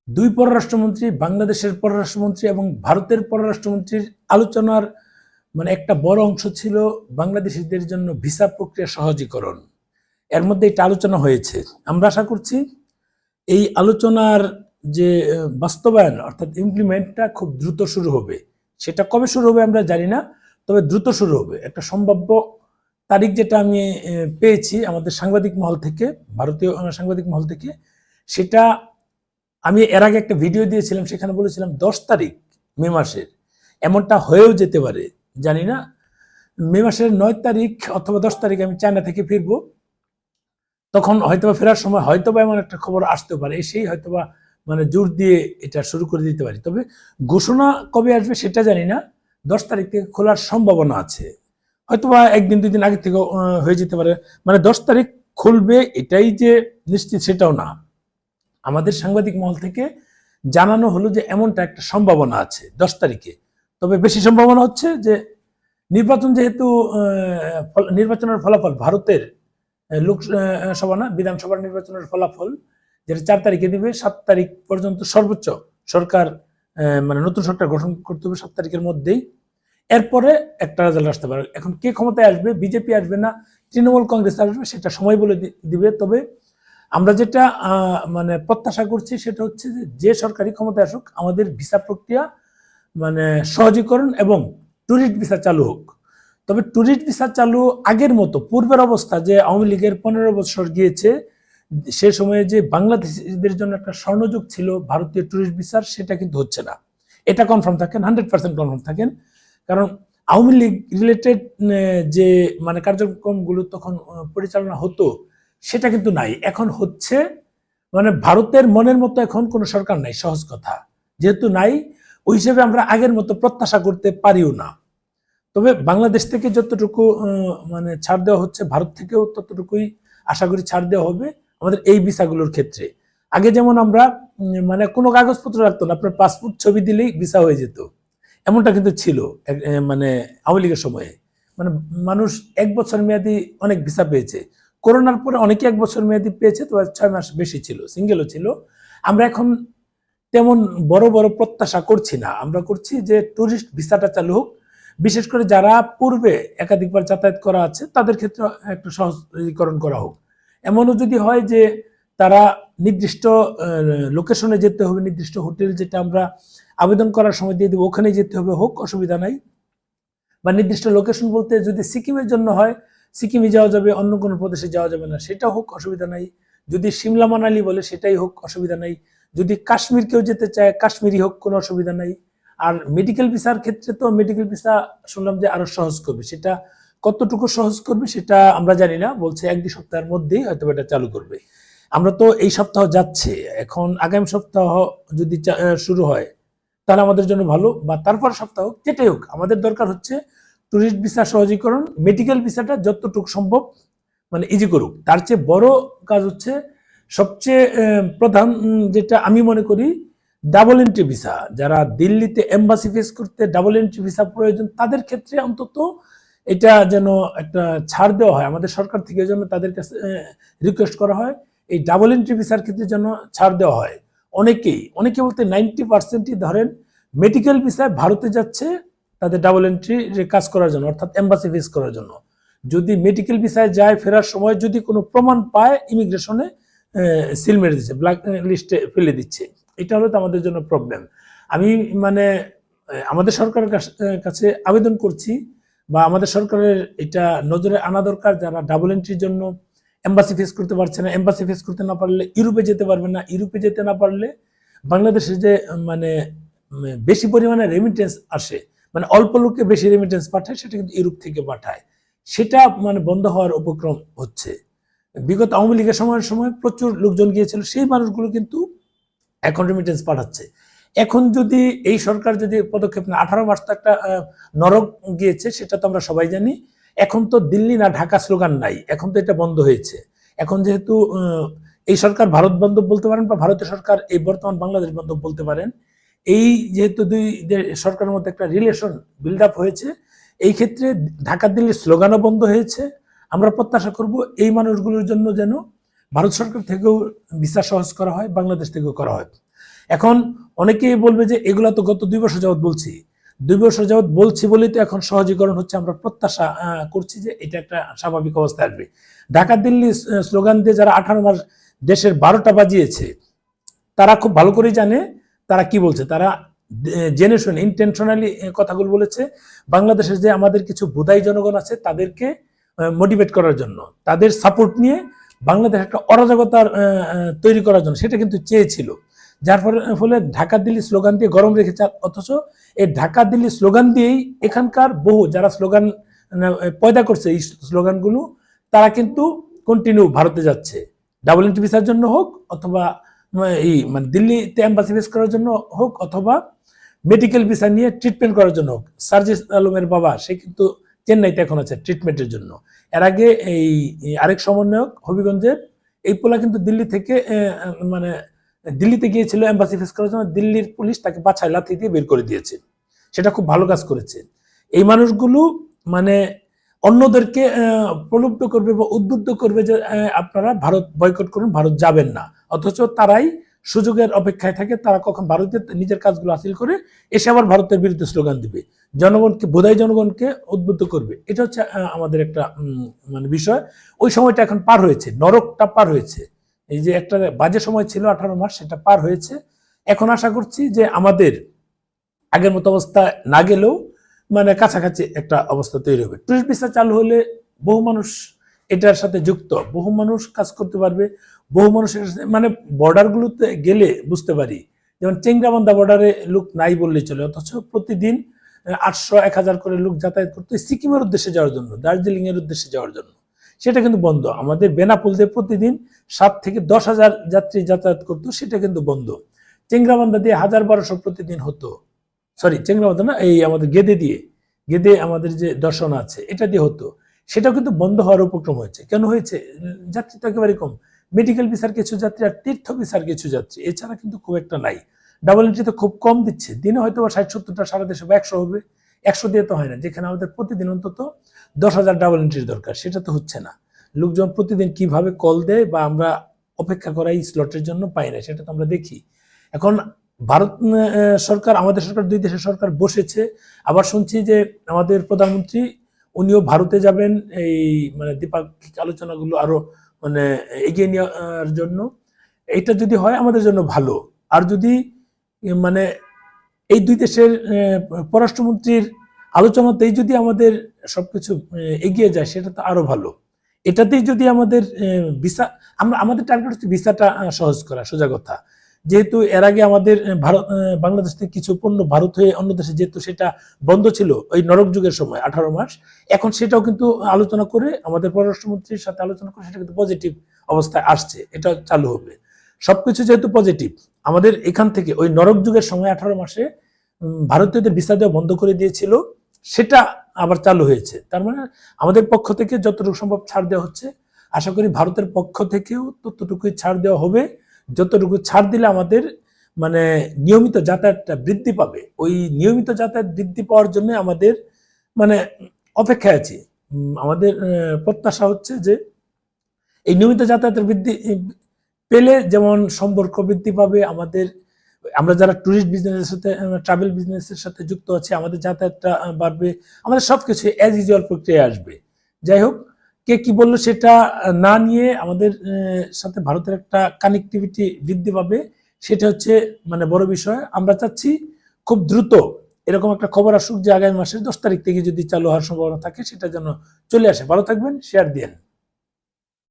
দুই পররাষ্ট্রমন্ত্রী, বাংলাদেশের পররাষ্ট্রমন্ত্রী এবং ভারতের পররাষ্ট্রমন্ত্রীর আলোচনার একটা বড় অংশ ছিল বাংলাদেশিদের জন্য ভিসা প্রক্রিয়া সহজীকরণ। এর মধ্যে এটা আলোচনা হয়েছে। আমরা আশা করছি এই আলোচনার যে বাস্তবায়ন অর্থাৎ ইমপ্লিমেন্টটা খুব দ্রুত শুরু হবে। সেটা কবে শুরু হবে আমরা জানি না, তবে দ্রুত শুরু হবে। একটা সম্ভাব্য তারিখ যেটা আমি পেয়েছি আমাদের সাংবাদিক মহল থেকে, ভারতীয় সাংবাদিক মহল থেকে, সেটা আমি এর আগে একটা ভিডিও দিয়েছিলাম, সেখানে বলেছিলাম 10 তারিখ মে মাসের। এমনটা হয়েও যেতে পারে, জানি না। মে মাসের 9 তারিখ অথবা 10 তারিখ আমি চায়না থেকে ফিরবো। তখন হয়তোবা ফেরার সময় হয়তোবা এমন একটা খবর আসতে পারে, এসেই হয়তোবা জোর দিয়ে এটা শুরু করে দিতে পারি। তবে ঘোষণা কবে আসবে সেটা জানি না। 10 তারিখ থেকে খোলার সম্ভাবনা আছে, হয়তোবা একদিন দুই দিন আগে থেকে হয়ে যেতে পারে। 10 তারিখ খুলবে এটাই যে নিশ্চিত সেটাও না। আমাদের সাংবাদিক মহল থেকে জানানো হলো যে এমনটা একটা সম্ভাবনা আছে 10 তারিখে। তবে বেশি সম্ভাবনা হচ্ছে যে নির্বাচন, যেহেতু নির্বাচনের ফলাফল ভারতের লোকসভা না, বিধানসভার নির্বাচনের ফলাফল যেটা 4 তারিখে দিবে, 7 তারিখ পর্যন্ত সর্বোচ্চ সরকার নতুন সরকার গঠন করতে হবে 7 তারিখের মধ্যেই। এরপরে একটা রেজাল্ট আসতে পারে। এখন কে ক্ষমতায় আসবে, বিজেপি আসবে না তৃণমূল কংগ্রেস আসবে, সেটা সময় বলে দিবে। তবে আমরা যেটা প্রত্যাশা করছি সেটা হচ্ছে যে সরকারি ক্ষমতায় আসুক, আমাদের ভিসা প্রক্রিয়া সহজীকরণ এবং ট্যুরিস্ট ভিসা চালু হোক। তবে ট্যুরিস্ট ভিসা চালু আগের মতো পূর্বের অবস্থা, যে আওয়ামী লীগের 15 বছর গিয়েছে, সে সময়ে যে বাংলাদেশিদের জন্য একটা স্বর্ণযুগ ছিল ভারতীয় ট্যুরিস্ট ভিসার, সেটা কিন্তু হচ্ছে না। এটা কনফার্ম থাকেন, 100% কনফার্ম থাকেন। কারণ আওয়ামী লীগ রিলেটেড যে কার্যক্রমগুলো তখন পরিচালনা হতো, সেটা কিন্তু নাই। এখন হচ্ছে ভারতের মনের মতো এখন কোনো সরকার নাই, সহজ কথা। যেহেতু নাই, ওই হিসেবে আমরা আগের মতো প্রত্যাশা করতে পারিও না। তবে বাংলাদেশ থেকে যতটুকু ছাড় দেওয়া হচ্ছে, ভারত থেকেও ততটুকুই আশা করি ছাড় দেওয়া হবে আমাদের এই ভিসাগুলোর ক্ষেত্রে। আগে যেমন আমরা কোনো কাগজপত্র রাখতো না, আপনার পাসপোর্ট ছবি দিলেই ভিসা হয়ে যেত, এমনটা কিন্তু ছিল আওয়ামী লীগের সময়ে। মানুষ 1 বছর মেয়াদি অনেক ভিসা পেয়েছে। করোনার পরে অনেকে 1 বছর মেয়াদি পেয়েছে, তো 6 মাস বেশি ছিল, সিঙ্গেলও ছিল। আমরা এখন তেমন বড় বড় প্রত্যাশা করছি না। আমরা করছি যে ট্যুরিস্ট ভিসাটা চালু হোক, বিশেষ করে যারা পূর্বে একাধিকবার যাতায়াত করা আছে তাদের ক্ষেত্রে একটু সহজীকরণ করা হোক। এমনও যদি হয় যে তারা নির্দিষ্ট লোকেশনে যেতে হবে, নির্দিষ্ট হোটেল যেটা আমরা আবেদন করার সময় দিয়ে দেবো ওখানে যেতে হবে, হোক, অসুবিধা নাই। বা নির্দিষ্ট লোকেশন বলতে যদি সিকিমের জন্য হয়, সিকিমে যাওয়া যাবে, অন্য কোনো প্রদেশে যাওয়া যাবে না, সেটা হোক, অসুবিধা নাই। যদি সিমলা মানালি বলে সেটাই হোক, অসুবিধা নাই। যদি কাশ্মীর কেউ যেতে চায়, কাশ্মীরই হোক, কোনো অসুবিধা নাই। আর মেডিকেল ভিসার ক্ষেত্রে তো মেডিকেল ভিসা শুনলাম যে আরো সহজ করবে, সেটা কতটুকু সহজ করবে সেটা আমরা জানি না। বলছে 1-2 সপ্তাহের মধ্যেই হয়তো এটা চালু করবে। আমরা তো এই সপ্তাহ যাচ্ছে, এখন আগামী সপ্তাহ যদি শুরু হয় তাহলে আমাদের জন্য ভালো, বা তারপর সপ্তাহ যেটাই হোক, আমাদের দরকার হচ্ছে ট্যুরিস্ট ভিসা সহজীকরণ। মেডিকেল ভিসাটা যতটুকু সম্ভব ইজি করুক। তার চেয়ে বড় কাজ হচ্ছে, সবচেয়ে প্রধান যেটা আমি মনে করি, ডাবল এন্ট্রি ভিসা। যারা দিল্লিতে এম্বাসি ফেস করতে ডাবল এন্ট্রি ভিসা প্রয়োজন, তাদের ক্ষেত্রে অন্তত এটা যেন একটা ছাড় দেওয়া হয় আমাদের সরকার থেকে, যেন তাদের কাছে রিকোয়েস্ট করা হয় এই ডাবল এন্ট্রি ভিসার ক্ষেত্রে যেন ছাড় দেওয়া হয়। অনেকে বলতে 90%ই ধরেন মেডিকেল ভিসায় ভারতে যাচ্ছে তাদের ডাবল এন্ট্রি কাজ করার জন্য, অর্থাৎ এম্বাসি ফেস করার জন্য। যদি মেডিকেল ভিসায় যায়, ফেরার সময় যদি কোনো প্রমাণ পায়, ইমিগ্রেশনে সিল মেরে দিচ্ছে, ব্ল্যাক লিস্টে ফেলে দিচ্ছে। এটা হলো তো আমাদের জন্য প্রবলেম। আমি আমাদের সরকারের কাছে আবেদন করছি, বা আমাদের সরকারের এটা নজরে আনা দরকার, যারা ডাবল এন্ট্রির জন্য এম্বাসি ফেস করতে পারছে না, এম্বাসি ফেস করতে না পারলে ইউরোপে যেতে পারবে না, ইউরোপে যেতে না পারলে বাংলাদেশে যে বেশি পরিমাণে রেমিটেন্স আসে, অল্প লোককে বেশি রেমিটেন্স পাঠায়, সেটা কিন্তু ইউরোপ থেকে পাঠায়, সেটা বন্ধ হওয়ার উপক্রম হচ্ছে। বিগত আওয়ামী লীগের সময় প্রচুর লোকজন গিয়েছিল, সেই মানুষগুলো কিন্তু এখন রেমিটেন্স পাঠাচ্ছে। এখন যদি এই সরকার যদি পদক্ষেপ না, 18 মাস তো একটা নরক গিয়েছে, সেটা তো আমরা সবাই জানি। এখন তো দিল্লি না ঢাকা স্লোগান নাই, এখন তো এটা বন্ধ হয়েছে। এখন যেহেতু এই সরকার ভারত বান্ধব বলতে পারেন, বা ভারতের সরকার এই বর্তমান বাংলাদেশ বান্ধব বলতে পারেন, এই যেহেতু দুই সরকারের মধ্যে একটা রিলেশন বিল্ড আপ হয়েছে, এই ক্ষেত্রে ঢাকা দিল্লির স্লোগানও বন্ধ হয়েছে। আমরা প্রত্যাশা করব এই মানুষগুলোর জন্য যেন ভারত সরকার থেকেও ভিসা সহজ করা হয়, বাংলাদেশ থেকেও করা হয়। এখন অনেকেই বলবে যে এগুলা তো গত 2 বছর যাবৎ বলছি, 2 বছর যাবৎ বলছি বলেই তো এখন সহজীকরণ হচ্ছে, আমরা প্রত্যাশা করছি যে এটা একটা স্বাভাবিক অবস্থায় আসবে। ঢাকা দিল্লি স্লোগান দিয়ে যারা 18 মাস দেশের 12টা বাজিয়েছে, তারা খুব ভালো করেই জানে তারা কি বলছে। তারা জেনে শুনে ইন্টেনশনালি কথাগুলো বলেছে, বাংলাদেশের যে আমাদের কিছু বোধাই জনগণ আছে তাদেরকে মোটিভেট করার জন্য, তাদের সাপোর্ট নিয়ে বাংলাদেশ একটা অরাজকতার তৈরি করার জন্য, সেটা কিন্তু চেয়েছিল। যার ফলে ঢাকা দিল্লি স্লোগান দিয়ে গরম রেখেছে। অথচ এই ঢাকা দিল্লি স্লোগান দিয়েই এখানকার বহু যারা স্লোগান পয়দা করছে এই স্লোগানগুলো, তারা কিন্তু কন্টিনিউ ভারতে যাচ্ছে, ডাবল এন্ট্রি ভিসার জন্য হোক, অথবা এই মানে দিল্লিতে এম্বাসি বেস করার জন্য হোক, অথবা মেডিকেল ভিসা নিয়ে ট্রিটমেন্ট করার জন্য হোক। সার্জিস আলমের বাবা সে কিন্তু চেন্নাইতে এখন আছে ট্রিটমেন্টের জন্য। এর আগে এই আরেক সমন্বয়ক হবিগঞ্জের এই পোলা কিন্তু দিল্লি থেকে মানে দিল্লিতে গিয়েছিল এম্বাসি ফেস করার জন্য, দিল্লির পুলিশ তাকে বাছাই লাথি দিয়ে বের করে দিয়েছে। সেটা খুব ভালো কাজ করেছে। এই মানুষগুলো মানে অন্যদেরকে প্রলুব্ধ করবে বা উদ্বুদ্ধ করবে যে আপনারা ভারত বয়কট করুন, ভারত যাবেন না। অথচ তারাই সুযোগের অপেক্ষায় থাকে, তারা কখন ভারতের নিজের কাজগুলো হাসিল করে এসে আবার ভারতের বিরুদ্ধে স্লোগান দিবে, জনগণকে বোধাই জনগণকে উদ্বুদ্ধ করবে। এটা হচ্ছে আমাদের একটা মানে বিষয়। ওই সময়টা এখন পার হয়েছে, নরকটা পার হয়েছে। এই যে একটা বাজে সময় ছিল 18 মাস, সেটা পার হয়েছে। এখন আশা করছি যে আমাদের আগের মতো অবস্থা না গেলেও মানে কাছাকাছি একটা অবস্থা তৈরি হবে। টুরিস্ট ভিসা চালু হলে বহু মানুষ এটার সাথে যুক্ত, বহু মানুষ কাজ করতে পারবে, বহু মানুষ মানে বর্ডারগুলোতে গেলে বুঝতে পারি, যেমন চেংরাবান্ধা বর্ডারে লোক নাই বললেই চলে, অথচ প্রতিদিন 800-1000 করে লোক যাতায়াত করতো সিকিমের উদ্দেশ্যে যাওয়ার জন্য, দার্জিলিং এর উদ্দেশ্যে যাওয়ার জন্য। সেটা কিন্তু বন্ধ। আমাদের বেনাপোল দিয়ে প্রতিদিন 7 থেকে 10,000 যাত্রী যাতায়াত করতো, সেটা কিন্তু বন্ধ। চেংরাবান্ধা দিয়ে 1000-1200 প্রতিদিন হতো। সরি, চেংরাবান্ধা না, এই আমাদের গেদে আমাদের যে দর্শন আছে এটা দিয়ে হতো, সেটাও কিন্তু বন্ধ হওয়ার উপক্রম হয়েছে। কেন হয়েছে? যাত্রী তো একেবারে কম, মেডিকেল ভিসার কিছু যাত্রী আর তীর্থ ভিসার কিছু যাত্রী, এছাড়া কিন্তু খুব একটা নাই। ডাবল এন্ট্রি তো খুব কম দিচ্ছে, দিনে হয়তো 60-70টা সারা দেশে, বা 100 হবে, 100 দিয়ে তো হয় না। যেখানে আমাদের প্রতিদিন অন্তত 10,000 ডাবল এন্ট্রির দরকার, সেটা তো হচ্ছে না। লোকজন প্রতিদিন কিভাবে কল দেয় বা আমরা অপেক্ষা করাই স্লটের জন্য পাই না, সেটা তো আমরা দেখি। এখন ভারত সরকার, আমাদের সরকার, দুই দেশের সরকার বসেছে। আবার শুনছি যে আমাদের প্রধানমন্ত্রী উনিও ভারতে যাবেন এই মানে দ্বিপাক্ষিক আলোচনাগুলো আরো মানে এগিয়ে নেওয়ার জন্য। এটা যদি হয় আমাদের জন্য ভালো। আর যদি মানে এই দুই দেশের পররাষ্ট্রমন্ত্রীর আলোচনাতেই যদি আমাদের সবকিছু এগিয়ে যায়, সেটা তো আরো ভালো। এটাতেই যদি আমাদের ভিসা, আমাদের টার্গেট হচ্ছে ভিসাটা সহজ করা, সোজা কথা। যেহেতু এর আগে আমাদের বাংলাদেশ থেকে কিছু পণ্য ভারত হয়ে অন্য দেশে যেহেতু সেটা বন্ধ ছিল ওই নরক যুগের সময় 18 মাস, এখন সেটাও কিন্তু আলোচনা করে আমাদের পররাষ্ট্রমন্ত্রীর সাথে আলোচনা করে সেটা কিন্তু পজিটিভ অবস্থায় আসছে, এটা চালু হবে। সবকিছু যেহেতু পজিটিভ, আমাদের এখান থেকে ওই নরক যুগের সময় 18 মাসে ভারতীয়দের ভিসা দেওয়া বন্ধ করে দিয়েছিল, সেটা আবার চালু হয়েছে। তার মানে আমাদের পক্ষ থেকে যতটুকু সম্ভব ছাড় দেওয়া হচ্ছে। আশা করি ভারতের পক্ষ থেকেও ততটুকুই ছাড় দেওয়া হবে, যতটুকু ছাড় দিলে আমাদের মানে নিয়মিত যাতায়াতটা বৃদ্ধি পাবে। ওই নিয়মিত যাতায়াত বৃদ্ধি পাওয়ার জন্য আমাদের মানে অপেক্ষায় আছি। আমাদের প্রত্যাশা হচ্ছে যে এই নিয়মিত যাতায়াতের বৃদ্ধি পেলে যেমন সম্পর্ক বৃদ্ধি পাবে আমাদের, আমরা যারা ট্যুরিস্ট বিজনেসের সাথে, ট্রাভেল বিজনেসের সাথে যুক্ত আছি, আমাদের যাতায়াতটা বাড়বে, আমাদের সবকিছু অ্যাজ ইউজুয়াল প্রক্রিয়া আসবে। যাই হোক, কে কি বললো সেটা না নিয়ে আমাদের সাথে ভারতের একটা কানেক্টিভিটি বৃদ্ধি পাবে, সেটা হচ্ছে মানে বড় বিষয়। আমরা চাচ্ছি খুব দ্রুত এরকম একটা খবর আসুক যে আগামী মাসের 10 তারিখ থেকে যদি চালু হওয়ার সম্ভাবনা থাকে, সেটা যেন চলে আসে। ভালো থাকবেন, শেয়ার দিন।